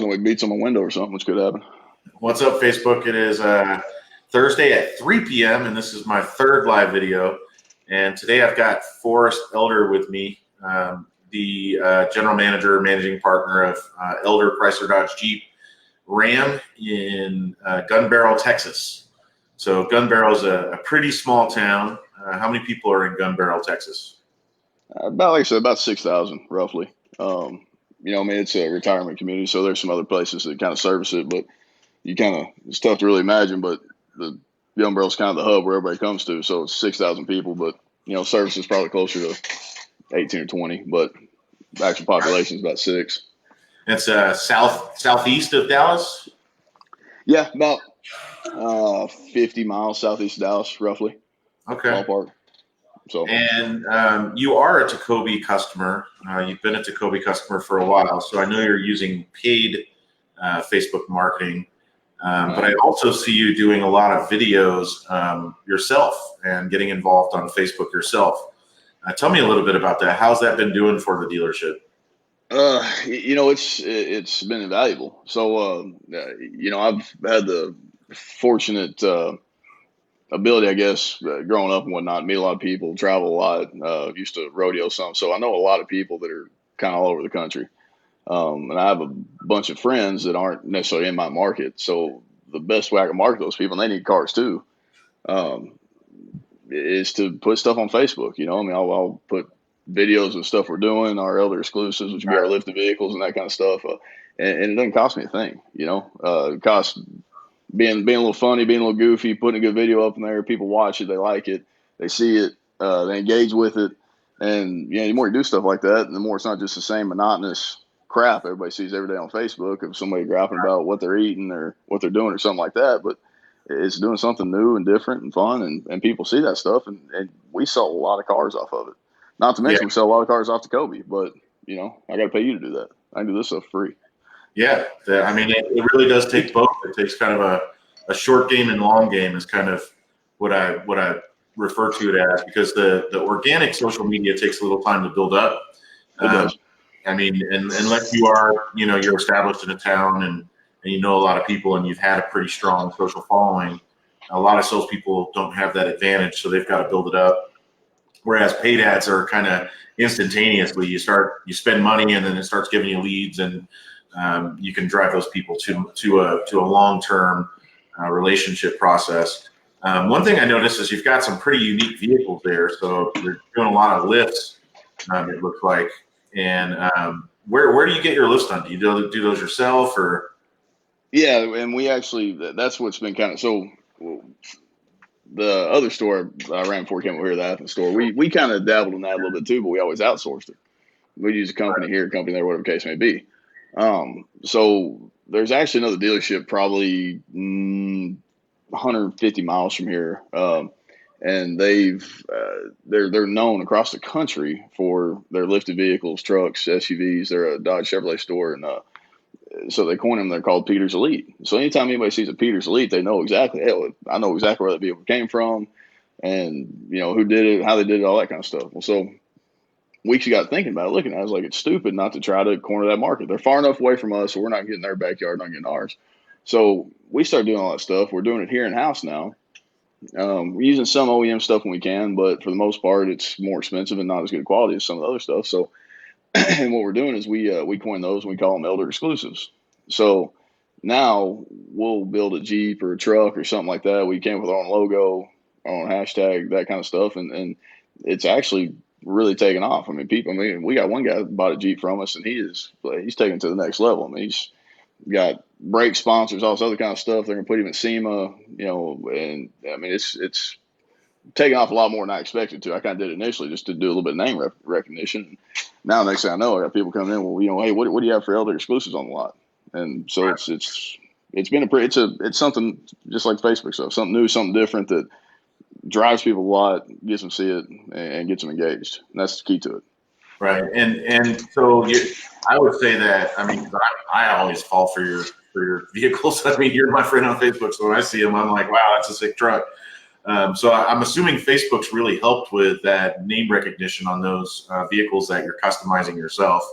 somebody beats on my window or something, which could happen. What's up, Facebook? It is Thursday at 3 p.m. and this is my third live video. And today I've got Forrest Elder with me, the general manager, managing partner of Elder Chrysler Dodge Jeep Ram in Gun Barrel, Texas. So Gun Barrel is a pretty small town. How many people are in Gun Barrel, Texas? About, like I said, about 6,000 roughly. It's a retirement community, so there's some other places that kind of service it, but it's tough to really imagine, but the Gun Barrel is kind of the hub where everybody comes to. So it's 6,000 people, but, service is probably closer to 18 or 20, but the actual population is about 6. It's southeast of Dallas? Yeah, about 50 miles southeast of Dallas, roughly. Okay. Ballpark. So. And you are a Tacoby customer. You've been a Tacoby customer for a while, so I know you're using paid Facebook marketing. But I also see you doing a lot of videos yourself and getting involved on Facebook yourself. Tell me a little bit about that. How's that been doing for the dealership? It's been invaluable. So, I've had the fortunate ability, I guess, growing up and whatnot, meet a lot of people, travel a lot, used to rodeo some. So I know a lot of people that are kind of all over the country. And I have a bunch of friends that aren't necessarily in my market. So the best way I can market those people, and they need cars too, is to put stuff on Facebook. I'll put videos of stuff we're doing, our Elder exclusives, which would be our lifted vehicles and that kind of stuff. And it doesn't cost me a thing, it costs being a little funny, being a little goofy, putting a good video up in there. People watch it, they like it, they see it, they engage with it. And the more you do stuff like that, the more it's not just the same monotonous crap everybody sees every day on Facebook of somebody grappling about what they're eating or what they're doing or something like that. But it's doing something new and different and fun, and people see that stuff, and we sell a lot of cars off of it. Not to mention we sell a lot of cars off to Kobe, but I got to pay you to do that. I can do this stuff free. Yeah, it really does take both. It takes kind of a short game and long game is kind of what I refer to it as, because the organic social media takes a little time to build up. It does. Unless you are, you're established in a town and you know a lot of people and you've had a pretty strong social following, a lot of salespeople don't have that advantage, so they've got to build it up. Whereas paid ads are kind of instantaneously. You spend money and then it starts giving you leads, and you can drive those people to a long-term relationship process. One thing I noticed is you've got some pretty unique vehicles there. So you're doing a lot of lifts, it looks like. And where do you get your lifts done? Do you do those yourself or? Yeah, and we actually, that's what's been kind of, so the other store I ran before I came over here, the Athens store, we kind of dabbled in that a little bit too, but we always outsourced it. We'd use a company here, a company there, whatever the case may be. So there's actually another dealership probably 150 miles from here. And they're known across the country for their lifted vehicles, trucks, SUVs. They're a Dodge Chevrolet store, and so they coined them. They're called Peter's Elite. So anytime anybody sees a Peter's Elite, they know exactly. Hey, I know exactly where that vehicle came from, and who did it, how they did it, all that kind of stuff. Well, so we got thinking about it, looking at it. I was like, it's stupid not to try to corner that market. They're far enough away from us, so we're not getting their backyard, not getting ours. So we started doing all that stuff. We're doing it here in house now. We're using some OEM stuff when we can, but for the most part, it's more expensive and not as good quality as some of the other stuff. So, and what we're doing is we coin those and we call them Elder exclusives. So now we'll build a Jeep or a truck or something like that. We came with our own logo, our own hashtag, that kind of stuff, and it's actually really taken off. We got one guy that bought a Jeep from us, and he's taken it to the next level. He's got brake sponsors, all this other kind of stuff. They're gonna put him at SEMA, and it's taken off a lot more than I expected to. I kind of did it initially just to do a little bit of name recognition. Now, next thing I know, I got people coming in. Well, hey, what do you have for Elder exclusives on the lot? And so it's been it's something just like Facebook stuff, something new, something different that drives people a lot, gets them to see it, and gets them engaged. And that's the key to it. Right. And so I would say that, I always fall for your vehicles. You're my friend on Facebook, so when I see them, I'm like, wow, that's a sick truck. So I'm assuming Facebook's really helped with that name recognition on those vehicles that you're customizing yourself.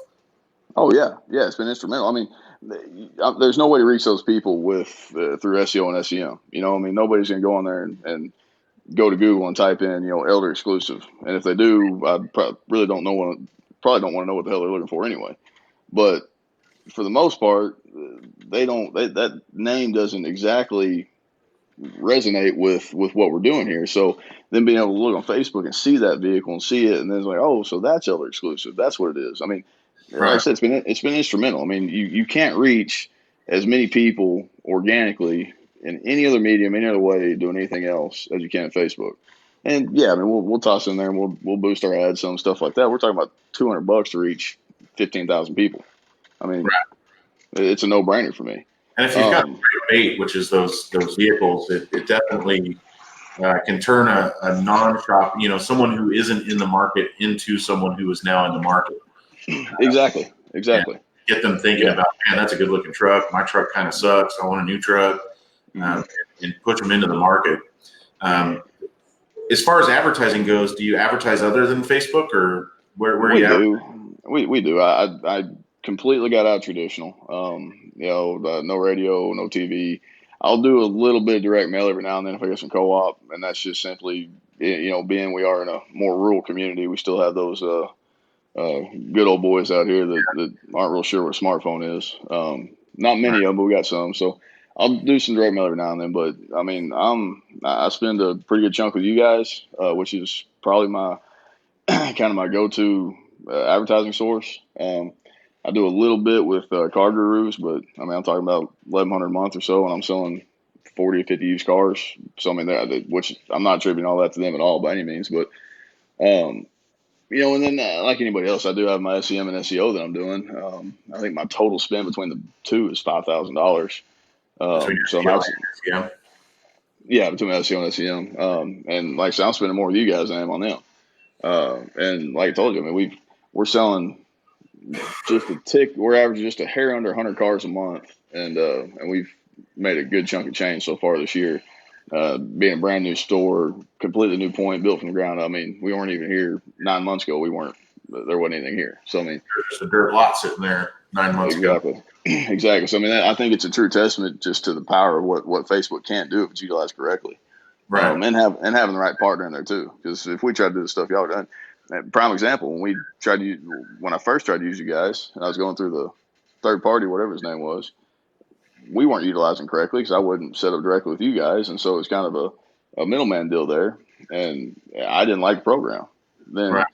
Oh, yeah. Yeah, it's been instrumental. there's no way to reach those people with through SEO and SEM. You know, I mean, nobody's going to go on there and go to Google and type in, elder exclusive. And if they do, I really don't know probably don't want to know what the hell they're looking for anyway. But for the most part, that name doesn't exactly resonate with what we're doing here. So then being able to look on Facebook and see that vehicle and see it, and then it's like, oh, so that's elder exclusive. That's what it is. I mean, like I said, it's been instrumental. I mean, you can't reach as many people organically in any other medium, any other way, doing anything else as you can at Facebook. And yeah, I mean, we'll toss in there and we'll boost our ads, some stuff like that. We're talking about $200 to reach 15,000 people. I mean, it's a no brainer for me. And if you've got bait, which is those vehicles, it definitely can turn a non-shop, someone who isn't in the market into someone who is now in the market. Exactly. Get them thinking about, man, that's a good looking truck. My truck kind of sucks. I want a new truck, and push them into the market. As far as advertising goes, do you advertise other than Facebook, or where are you at? We do. I completely got out of traditional. No radio, no TV. I'll do a little bit of direct mail every now and then if I get some co-op, and that's just simply, being we are in a more rural community, we still have those good old boys out here that aren't real sure what a smartphone is. Not many of them, but we got some. So I'll do some direct mail every now and then. But I mean, I spend a pretty good chunk with you guys, which is probably my kind of my go-to advertising source. I do a little bit with Car Gurus, but I mean, I'm talking about 1,100 a month or so, and I'm selling 40 or 50 used cars. So I mean, which I'm not attributing all that to them at all by any means, but and then like anybody else, I do have my SEM and SEO that I'm doing. I think my total spend between the two is $5,000. So between SEO and SEM. And like I said, I'm spending more with you guys than I am on them. And like I told you, I mean, we're selling just a tick. We're averaging just a hair under 100 cars a month, and we've made a good chunk of change so far this year. Being a brand new store, completely new point, built from the ground up. I mean, we weren't even here 9 months ago. There wasn't anything here. So I mean, there's a dirt lot sitting there 9 months ago. Exactly. So I mean, I think it's a true testament just to the power of what Facebook can't do if it's utilized correctly. Right. And having the right partner in there too. Because if we tried to do the stuff y'all done, prime example, when I first tried to use you guys, and I was going through the third party, whatever his name was, we weren't utilizing correctly because I wouldn't set up directly with you guys, and so it's kind of a middleman deal there, and I didn't like the program. Then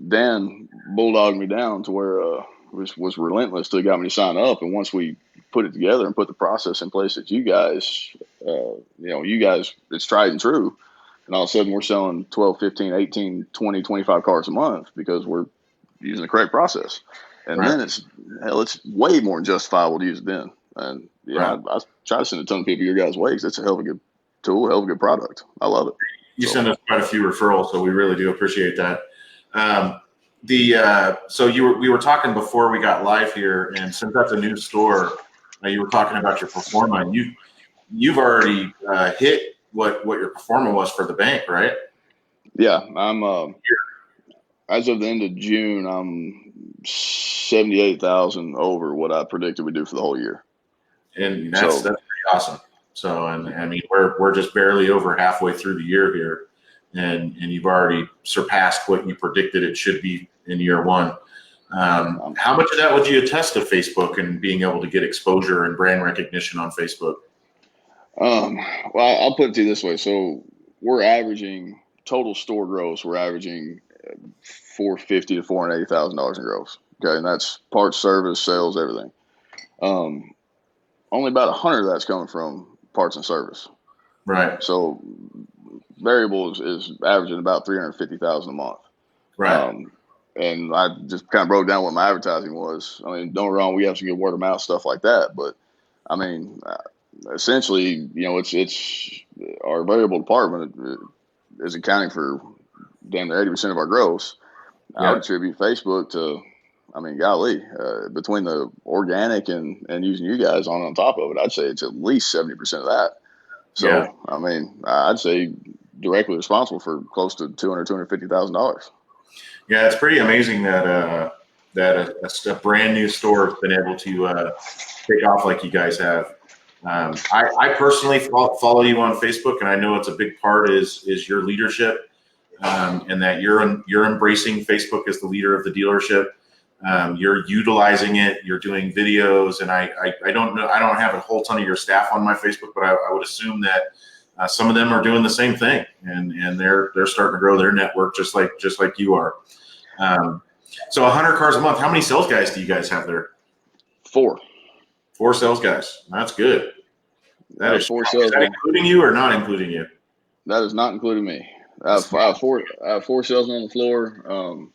Dan bulldogged me down to where was relentless till he got me to sign up, and once we put it together and put the process in place that you guys, it's tried and true. And all of a sudden we're selling 12, 15, 18, 20, 25 cars a month because we're using the correct process. And then it's way more justifiable to use it then. And I try to send a ton of people your guys' way because it's a hell of a good tool, hell of a good product. I love it. You send us quite a few referrals, so we really do appreciate that. So we were talking before we got live here, and since that's a new store, you were talking about your performa. You've already hit what your performance was for the bank, right? Yeah, I'm as of the end of June, I'm 78,000 over what I predicted we'd do for the whole year, and that's pretty awesome. So, and I mean, we're just barely over halfway through the year here, and you've already surpassed what you predicted it should be in year one. How much of that would you attest to Facebook and being able to get exposure and brand recognition on Facebook? Well, I'll put it to you this way. So we're averaging total store gross. We're averaging $450,000 to $480,000 in gross. Okay, and that's parts, service, sales, everything. Only about 100 of that's coming from parts and service. Right. So variable is averaging about $350,000 a month. Right. And I just kind of broke down what my advertising was. I mean, don't get me wrong, we have some good word of mouth stuff like that, but I mean, essentially, it's our variable department is accounting for damn near 80% of our gross. Yeah. I would attribute Facebook to, I mean, golly, between the organic and using you guys on top of it, I'd say it's at least 70% of that. So, I mean, I'd say directly responsible for close to $250,000. Yeah, it's pretty amazing that that a brand new store has been able to take off like you guys have. I personally follow you on Facebook, and I know it's a big part is your leadership, and that you're embracing Facebook as the leader of the dealership. You're utilizing it. You're doing videos, and I don't know. I don't have a whole ton of your staff on my Facebook, but I would assume that some of them are doing the same thing, and they're starting to grow their network just like you are. So 100 cars a month. How many sales guys do you guys have there? 4. 4 sales guys. That's good. That is 4 sales. Is that including you or not including you? That is not including me. I have 4 salesmen on the floor.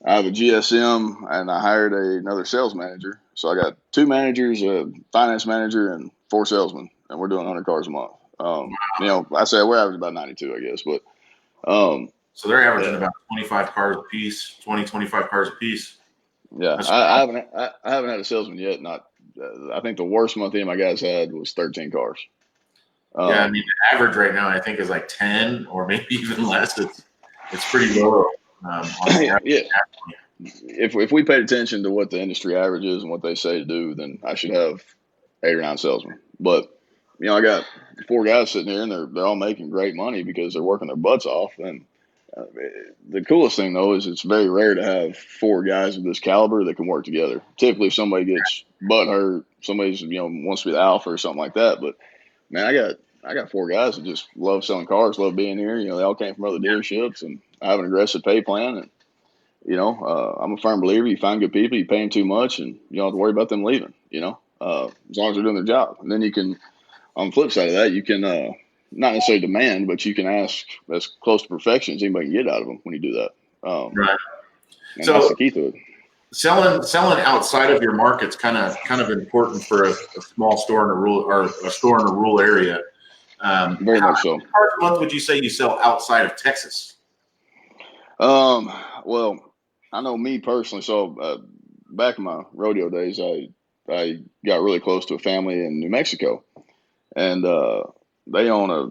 I have a GSM, and I hired another sales manager. So I got 2 managers, a finance manager, and 4 salesmen, and we're doing 100 cars a month. I say we're averaging about 92, I guess, but so they're averaging about 25 cars a piece, 25 cars a piece. Yeah, I haven't had a salesman yet. I think the worst month any of my guys had was 13 cars. Yeah, I mean the average right now I think is like 10 or maybe even less. It's pretty low. Yeah. If we paid attention to what the industry average is and what they say to do, then I should have 8 or 9 salesmen. But I got 4 guys sitting here, and they're all making great money because they're working their butts off. And the coolest thing though is it's very rare to have 4 guys of this caliber that can work together. Typically, if somebody gets butt hurt, somebody's wants to be the alpha or something like that. But man, I got 4 guys that just love selling cars, love being here. They all came from other dealerships, and I have an aggressive pay plan. And I'm a firm believer. You find good people, you pay them too much, and you don't have to worry about them leaving. As long as they're doing their job. And then you can, on the flip side of that, you can not necessarily demand, but you can ask as close to perfection as anybody can get out of them when you do that. Right. So that's the key to it. Selling outside of your market's kind of important for a small store in a rural or a store in a rural area. Very much so. How many cars a month would you say you sell outside of Texas? Well, I know me personally. So back in my rodeo days, I got really close to a family in New Mexico, and they own a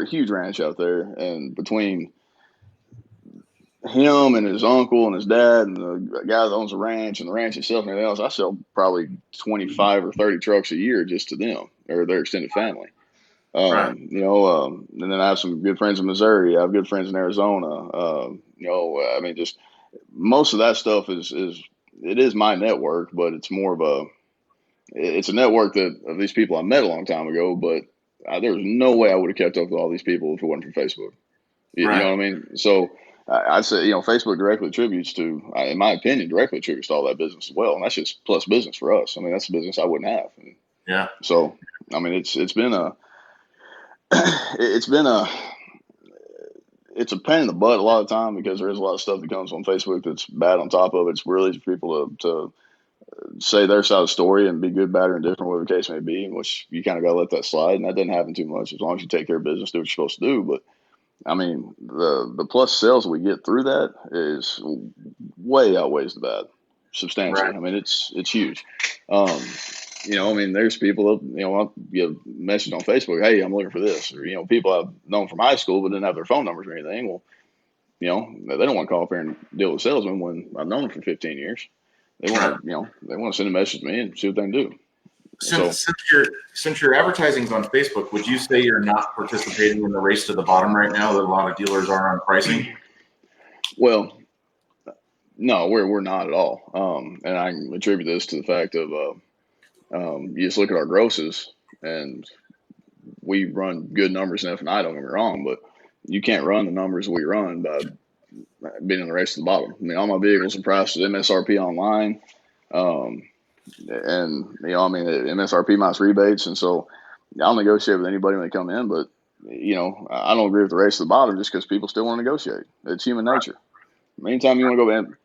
huge ranch out there. And between him and his uncle and his dad and the guy that owns the ranch and the ranch itself and everything else, I sell probably 25 or 30 trucks a year just to them or their extended family. Right. And then I have some good friends in Missouri. I have good friends in Arizona. Just most of that stuff is my network, but it's more of it's a network of these people I met a long time ago, but there was no way I would have kept up with all these people if it wasn't for Facebook. You know what I mean? So I'd say, Facebook directly attributes to, in my opinion, directly attributes to all that business as well. And that's just plus business for us. I mean, that's a business I wouldn't have. And yeah. So, I mean, it's a pain in the butt a lot of the time because there is a lot of stuff that comes on Facebook that's bad on top of it. It's really easy for people to say their side of the story and be good, bad, or indifferent, whatever the case may be, which you kind of got to let that slide. And that doesn't happen too much as long as you take care of business, do what you're supposed to do. But I mean, the plus sales we get through that is way outweighs the bad substantially. Right. I mean, it's huge. There's people that, I'll get a message on Facebook, hey, I'm looking for this. Or, people I've known from high school but didn't have their phone numbers or anything. Well, they don't want to call up here and deal with salesmen when I've known them for 15 years. They want to, they want to send a message to me and see what they can do. Since your advertising's on Facebook, would you say you're not participating in the race to the bottom right now that a lot of dealers are on pricing? Well, no, we're not at all. And I attribute this to the fact of you just look at our grosses, and we run good numbers in F&I, don't get me wrong, but you can't run the numbers we run by being in the race to the bottom. I mean, all my vehicles are priced at MSRP online. MSRP minus rebates. And so I'll negotiate with anybody when they come in, but I don't agree with the race to the bottom just because people still want to negotiate. It's human nature. Anytime you want to go in,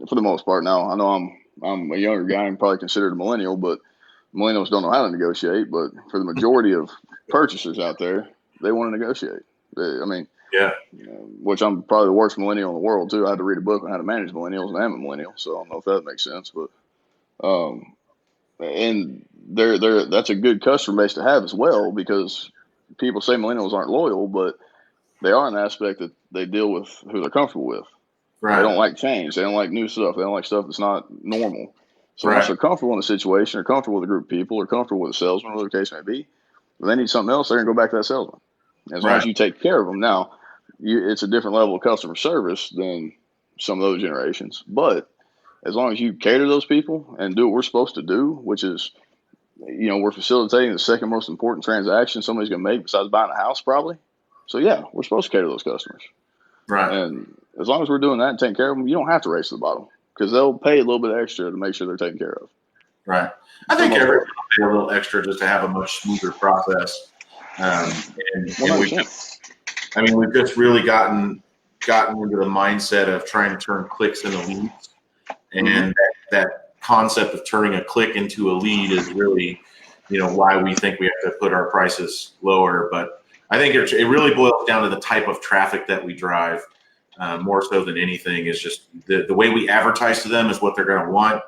for the most part. Now I know I'm a younger guy and probably considered a millennial, but millennials don't know how to negotiate. But for the majority of purchasers out there, they want to negotiate. Which I'm probably the worst millennial in the world too. I had to read a book on how to manage millennials, and I'm a millennial, so I don't know if that makes sense. But and that's a good customer base to have as well, because people say millennials aren't loyal, but they are an aspect that they deal with who they're comfortable with. They Right. don't like change. They don't like new stuff. They don't like stuff that's not normal. So once Right. they're comfortable in a situation, or comfortable with a group of people, or comfortable with a salesman, whatever the case may be, if they need something else, they're gonna go back to that salesman. As long as Right. you take care of them. Now, it's a different level of customer service than some of those generations, but as long as you cater to those people and do what we're supposed to do, which is, we're facilitating the second most important transaction somebody's going to make besides buying a house, probably. So yeah, we're supposed to cater to those customers, Right. and as long as we're doing that and taking care of them, you don't have to race to the bottom because they'll pay a little bit extra to make sure they're taken care of. Right. I For the think most everyone part, will pay a little extra just to have a much smoother process. one And hundred we percent. just, I mean, we've just really gotten into the mindset of trying to turn clicks into leads, and Mm-hmm. that concept of turning a click into a lead is really, why we think we have to put our prices lower. But I think it really boils down to the type of traffic that we drive, more so than anything. Is just the way we advertise to them is what they're going to want.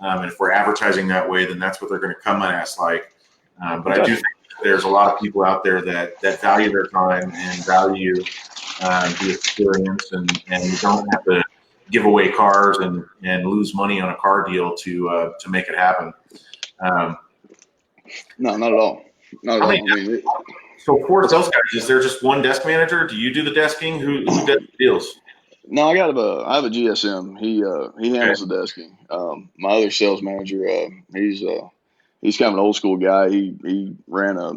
And if we're advertising that way, then that's what they're going to come at us like. But I do Exactly. think there's a lot of people out there that value their time and value the experience, and you don't have to give away cars and lose money on a car deal to make it happen. Um, No, not at all. Not at how many? all. I mean, So for what's sales that? guys, is there just one desk manager? Do you do the desking? Who does the deals? No, I have a GSM. He Okay. handles the desking. My other sales manager, he's kind of an old school guy. He ran a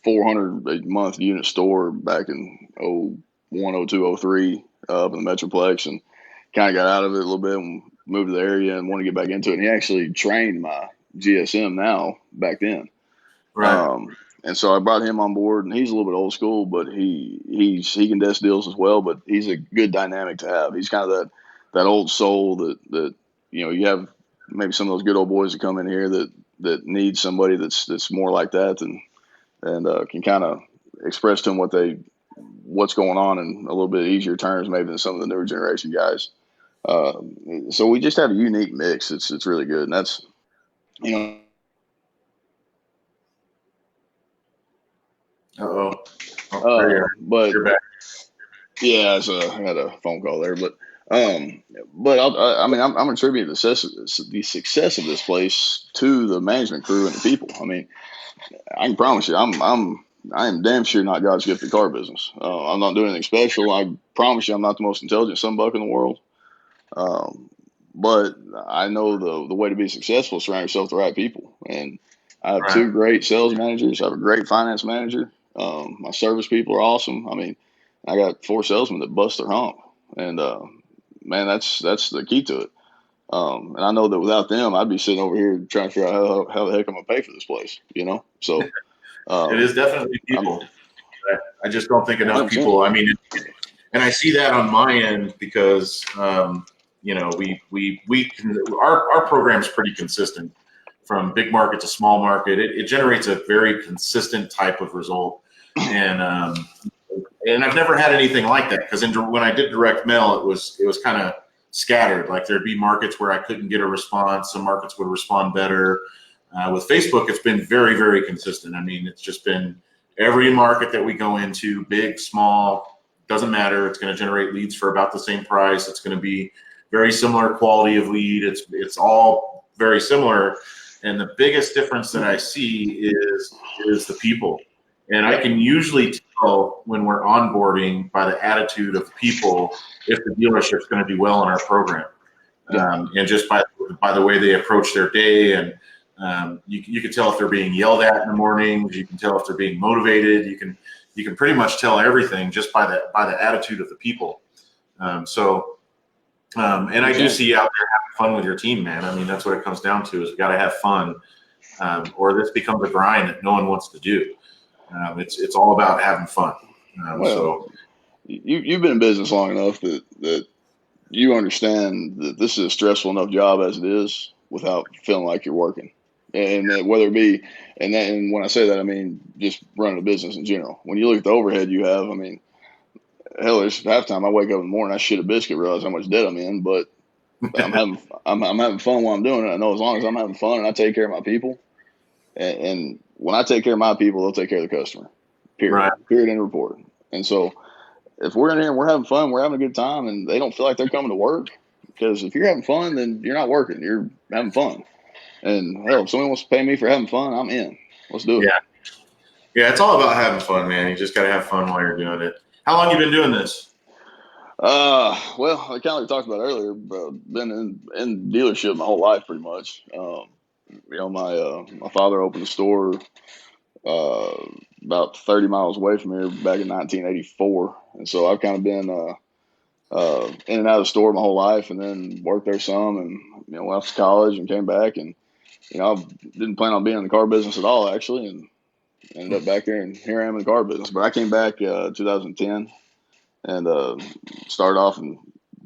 400 a month unit store back in 01, 02, 03 up in the Metroplex, and kind of got out of it a little bit and moved to the area and wanted to get back into it. And he actually trained my GSM now back then. Right. And so I brought him on board, and he's a little bit old school, but he can desk deals as well. But he's a good dynamic to have. He's kind of that old soul that you have maybe some of those good old boys that come in here that need somebody that's more like that and can kind of express to them what's going on in a little bit easier terms maybe than some of the newer generation guys. So we just have a unique mix. It's really good, and that's you know Uh-oh. Oh, there you are. but You're back. yeah, so I had a phone call there, um, but I mean, I'm attributing the success of this place to the management crew and the people. I mean, I can promise you, I am damn sure not God's gift to car business. I'm not doing anything special. I promise you, I'm not the most intelligent sunbuck in the world. Um, but I know the way to be successful is surround yourself with the right people. And I have Right. two great sales managers. I have a great finance manager. My service people are awesome. I mean, I got 4 salesmen that bust their hump, and man, that's the key to it. And I know that without them, I'd be sitting over here trying to figure out how the heck I'm gonna pay for this place. So It is definitely I'm people. I just don't think enough 100%. people. I mean, and I see that on my end because our program's pretty consistent from big market to small market. It generates a very consistent type of result, and I've never had anything like that because when I did direct mail, it was kind of scattered. Like there'd be markets where I couldn't get a response. Some markets would respond better. With Facebook, it's been very, very consistent. I mean, it's just been every market that we go into, big, small, doesn't matter. It's going to generate leads for about the same price. It's going to be very similar quality of lead. It's all very similar. And the biggest difference that I see is the people. And I can usually tell when we're onboarding by the attitude of people if the dealership's going to do well in our program. And just by the way they approach their day, and you can tell if they're being yelled at in the mornings. You can tell if they're being motivated. You can pretty much tell everything just by the attitude of the people. And I do see you out there having fun with your team, man. I mean, that's what it comes down to is we got to have fun, or this becomes a grind that no one wants to do. It's all about having fun. Well, you've been in business long enough that you understand that this is a stressful enough job as it is without feeling like you're working. And that whether it be, and when I say that, I mean just running a business in general. When you look at the overhead you have, I mean, hell, there's half time I wake up in the morning, I shit a biscuit, realize how much debt I'm in, but I'm having fun while I'm doing it. I know as long as I'm having fun and I take care of my people, and when I take care of my people, they'll take care of the customer. Period. Right. Period. End report. And so if we're in here and we're having fun, we're having a good time, and they don't feel like they're coming to work, because if you're having fun, then you're not working, you're having fun. And hell, if someone wants to pay me for having fun, I'm in. Let's do it. Yeah. Yeah, it's all about having fun, man. You just got to have fun while you're doing it. How long you been doing this? Well, I kind of like talked about earlier, but been in dealership my whole life pretty much. My father opened a store uh, about 30 miles away from here back in 1984, and so I've kind of been in and out of the store my whole life, and then worked there some, and went off to college and came back, and I didn't plan on being in the car business at all actually, and ended up back here, and here I am in the car business. But I came back 2010 and started off in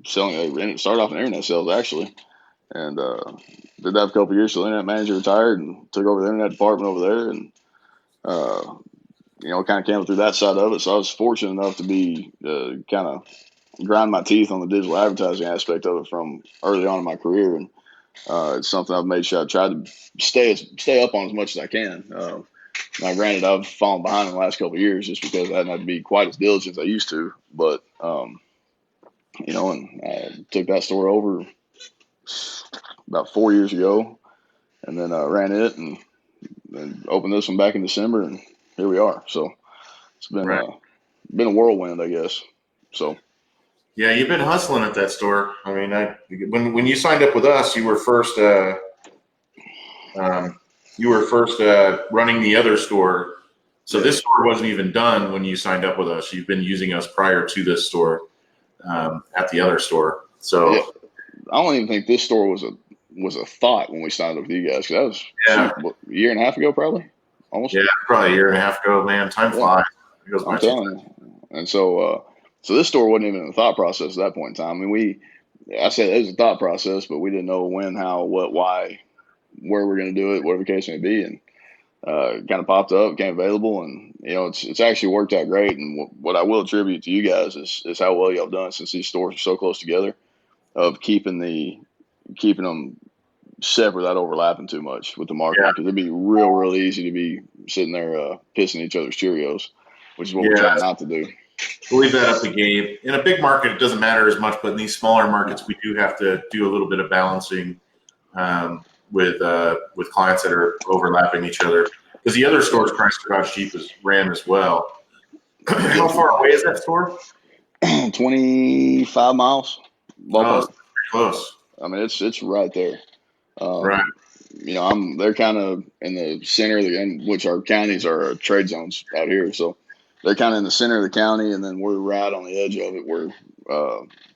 internet sales actually, and did that for a couple of years. So the internet manager retired and took over the internet department over there, and kind of came through that side of it. So I was fortunate enough to be kind of grind my teeth on the digital advertising aspect of it from early on in my career, and it's something I've made sure I try to stay up on as much as I can. Now, granted, I've fallen behind in the last couple of years just because I hadn't had to be quite as diligent as I used to. But and I took that store over about 4 years ago, and then ran it, and opened this one back in December, and here we are. So it's been Right. Been a whirlwind, I guess. So. Yeah, you've been hustling at that store. I mean, when you signed up with us, you were first running the other store. So this store wasn't even done when you signed up with us. You've been using us prior to this store at the other store. So yeah, I don't even think this store was a thought when we signed up with you guys. 'Cause that was a year and a half ago, probably almost. Yeah, probably a year and a half ago. Man, time flies. It goes by I'm telling you. And so this store wasn't even in the thought process at that point in time. I mean, I said it was a thought process, but we didn't know when, how, what, why, where we're going to do it, whatever the case may be. And kind of popped up, became available, and it's actually worked out great. And what I will attribute to you guys is how well y'all done since these stores are so close together, of keeping them separate without overlapping too much with the marketing, because it'd be real easy to be sitting there pissing each other's Cheerios, which is what we're trying not to do. We'll leave that up to Gabe. In a big market, it doesn't matter as much, but in these smaller markets, we do have to do a little bit of balancing with clients that are overlapping each other. Because the other store's priced about cheap as ran as well. How far away is that store? 25 miles. Oh, pretty close. I mean, it's right there. Right. They're kind of in the center of which our counties are trade zones out here. So they're kind of in the center of the county, and then we're right on the edge of it where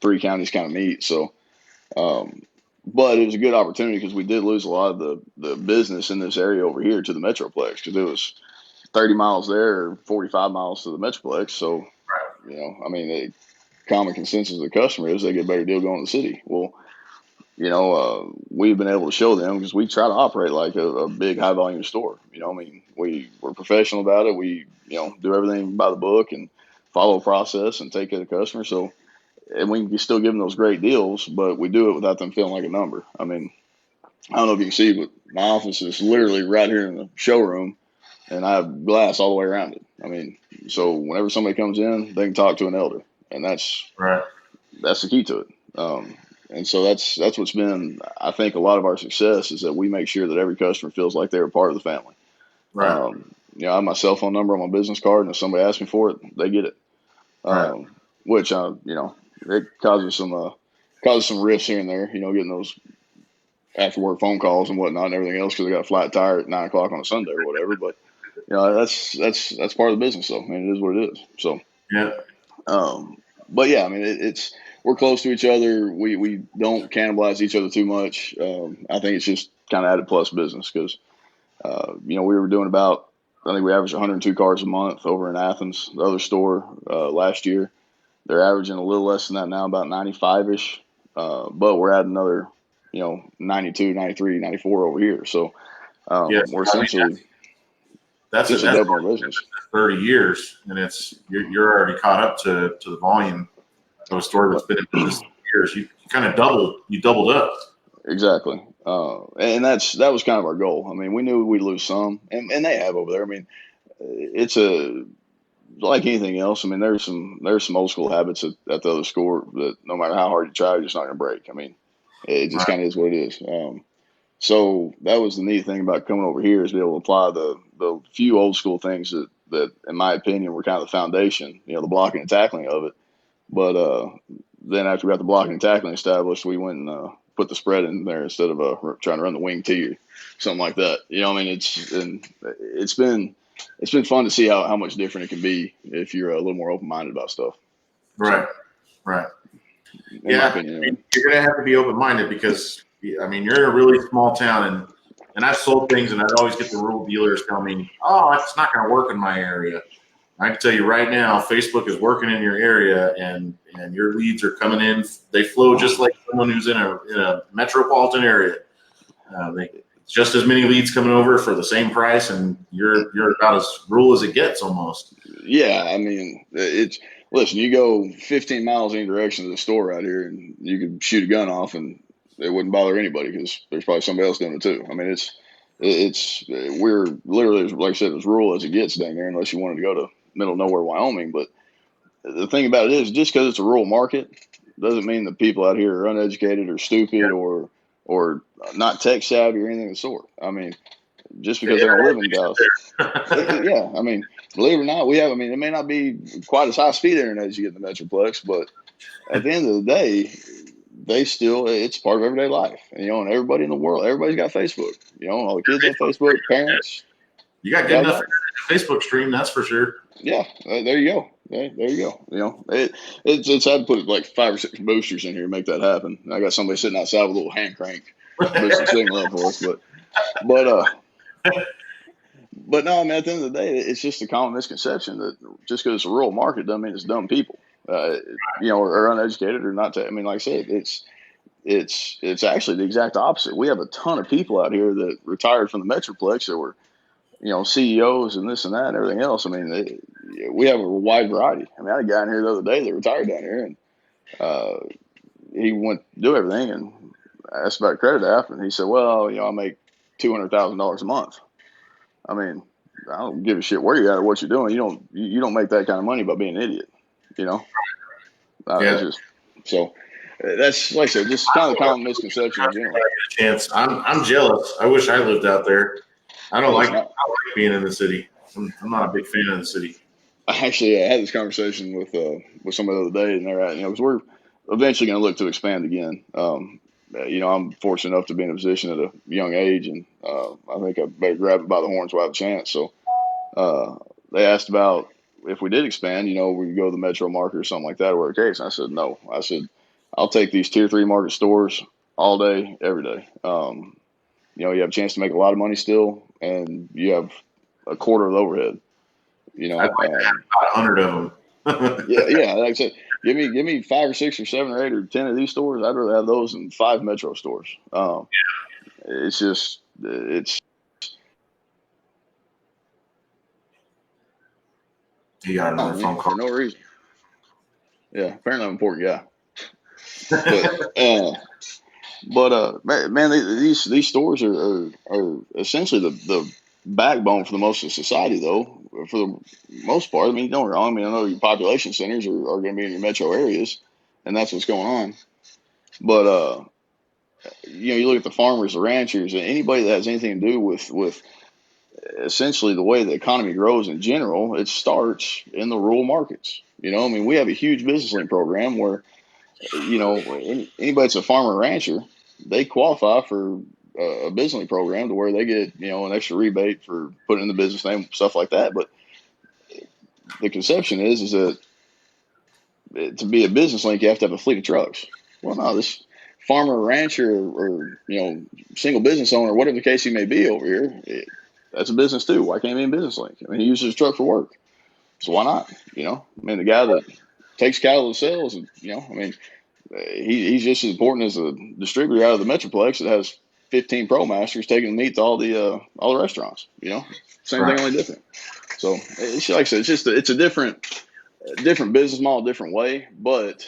three counties kind of meet. So, but it was a good opportunity because we did lose a lot of the business in this area over here to the Metroplex, because it was 30 miles there or 45 miles to the Metroplex. So, the common consensus of the customer is they get a better deal going to the city. Well, we've been able to show them, because we try to operate like a big high volume store. We're professional about it. We, do everything by the book and follow a process and take care of the customer. So, and we can still give them those great deals, but we do it without them feeling like a number. I mean, I don't know if you can see, but my office is literally right here in the showroom, and I have glass all the way around it. I mean, so whenever somebody comes in, they can talk to an elder, and that's the key to it. And so that's what's been, I think, a lot of our success, is that we make sure that every customer feels like they're a part of the family. Right. I have my cell phone number on my business card, and if somebody asks me for it, they get it. Which it causes some rifts here and there. Getting those after work phone calls and whatnot and everything else, because they got a flat tire at 9:00 on a Sunday or whatever. But that's part of the business, though. I mean, it is what it is. So but yeah, I mean, we're close to each other. We don't cannibalize each other too much. I think it's just kind of added plus business, because we were doing I think we averaged 102 cars a month over in Athens, the other store, last year. They're averaging a little less than that now, about 95-ish. But we're adding another, 92, 93, 94 over here. So we're essentially that's doubling our business. 30 years, and you're already caught up to the volume of a store that's been in business years. You kind of doubled up. Exactly. And that was kind of our goal. I mean, we knew we'd lose some, and they have over there. I mean, like anything else, I mean, there's some old school habits at the other store that no matter how hard you try, you're just not going to break. I mean, it just Right. kind of is what it is. So that was the neat thing about coming over here is be able to apply the few old school things that in my opinion were kind of the foundation, you know, the blocking and tackling of it. But then after we got the blocking and tackling established, we went and put the spread in there instead of trying to run the wing tee or something like that. You know, I mean, it's been fun to see how much different it can be if you're a little more open minded about stuff. Right. Right. In my Yeah. opinion, anyway. You're going to have to be open minded because, I mean, you're in a really small town and I've sold things and I'd always get the rural dealers tell me, oh, it's not going to work in my area. I can tell you right now, Facebook is working in your area, and your leads are coming in. They flow just like someone who's in a metropolitan area. Just as many leads coming over for the same price, and you're about as rural as it gets almost. Yeah, I mean, listen. You go 15 miles any direction to the store out here, and you could shoot a gun off, and it wouldn't bother anybody because there's probably somebody else doing it too. I mean, we're literally, like I said, as rural as it gets down there, unless you wanted to go to middle of nowhere, Wyoming. But the thing about it is, just because it's a rural market doesn't mean that people out here are uneducated or stupid or not tech savvy or anything of the sort. I mean, just because they don't live in Dallas. Yeah, I mean, believe it or not, we have. I mean, it may not be quite as high speed internet as you get in the Metroplex, but at the end of the day, it's part of everyday life. And, you know, and everybody in the world, everybody's got Facebook. You know, all the kids have Facebook, parents. You got good enough Facebook stream, that's for sure. Yeah, there you go. There you go. You know, it's had to put like 5 or 6 boosters in here to make that happen. I got somebody sitting outside with a little hand crank boosting signal up for us, but no, I mean, at the end of the day, it's just a common misconception that just because it's a rural market doesn't mean it's dumb people, you know, or uneducated or not. I mean, like I said, it's actually the exact opposite. We have a ton of people out here that retired from the Metroplex that were, you know, CEOs and this and that and everything else. I mean, we have a wide variety. I mean, I had a guy in here the other day that retired down here, and he went to do everything, and I asked about credit app, and he said, well, you know, I make $200,000 a month. I mean, I don't give a shit where you're at or what you're doing. You don't make that kind of money by being an idiot, you know? Yeah. So that's, like I said, just kind of a common misconception in general. Chance. I'm jealous. I wish I lived out there. I like being in the city. I'm not a big fan of the city. I actually had this conversation with somebody the other day, and they're at, you know, because we're eventually going to look to expand again. You know, I'm fortunate enough to be in a position at a young age, and I think I better grab it by the horns while I have a chance. So they asked about if we did expand, you know, we could go to the metro market or something like that, or whatever the case. And I said, no. I said, I'll take these tier 3 market stores all day, every day. You know, you have a chance to make a lot of money still, and you have a quarter of the overhead. You know, I'd like to have about 100 of them. yeah. Like I said, give me 5 or 6 or 7 or 8 or 10 of these stores. I'd rather have those than 5 metro stores. It's just You got another phone call for no reason. Yeah, apparently I'm an important guy. But man, these stores are essentially the backbone for the most of society, though. For the most part, I mean, don't get me wrong. I mean, I know your population centers are going to be in your metro areas, and that's what's going on. But you know, you look at the farmers, the ranchers, and anybody that has anything to do with essentially the way the economy grows in general. It starts in the rural markets. You know, I mean, we have a huge business link program where, you know, anybody that's a farmer or rancher, they qualify for a business link program to where they get, you know, an extra rebate for putting in the business name, stuff like that. But the conception is that to be a business link, you have to have a fleet of trucks. Well, no, this farmer or rancher or you know, single business owner, whatever the case he may be over here, that's a business too. Why can't he be in business link? I mean, he uses his truck for work. So why not? You know, I mean, the guy that takes cattle to sales, you know, I mean, he's just as important as a distributor out of the Metroplex that has 15 pro masters taking the meat to all the restaurants. You know, same thing, only different. So it's like I said, it's a different business model, different way, but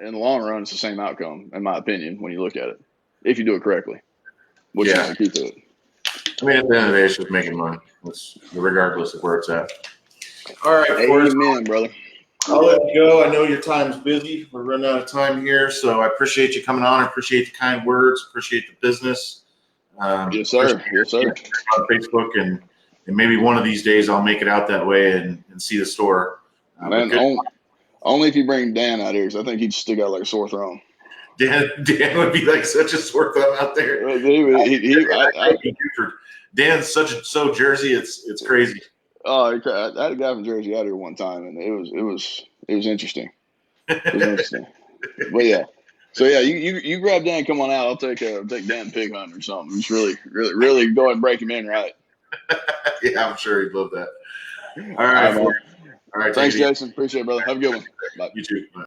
in the long run, it's the same outcome, in my opinion, when you look at it, if you do it correctly, which is the key to it. I mean, at the end of the day, it's just making money, regardless of where it's at. All right, Forrest. Amen, brother. I'll let you go. I know your time's busy. We're running out of time here, so I appreciate you coming on. I appreciate the kind words. Appreciate the business. Yes, sir. Yes, sir. On Facebook, and maybe one of these days I'll make it out that way and see the store. Man, only if you bring Dan out here, because I think he'd stick out like a sore thumb. Dan would be like such a sore thumb out there. Dan's so Jersey, it's crazy. Oh, I had a guy from Jersey out here one time, and it was interesting. It was interesting. But yeah. So yeah, you grab Dan, come on out. I'll take Dan pig hunting or something. Just really go ahead and break him in right. Yeah, I'm sure he'd love that. All right. All right. Thanks, Jason. Appreciate it, brother. Have a good one. Bye. You too. Bye.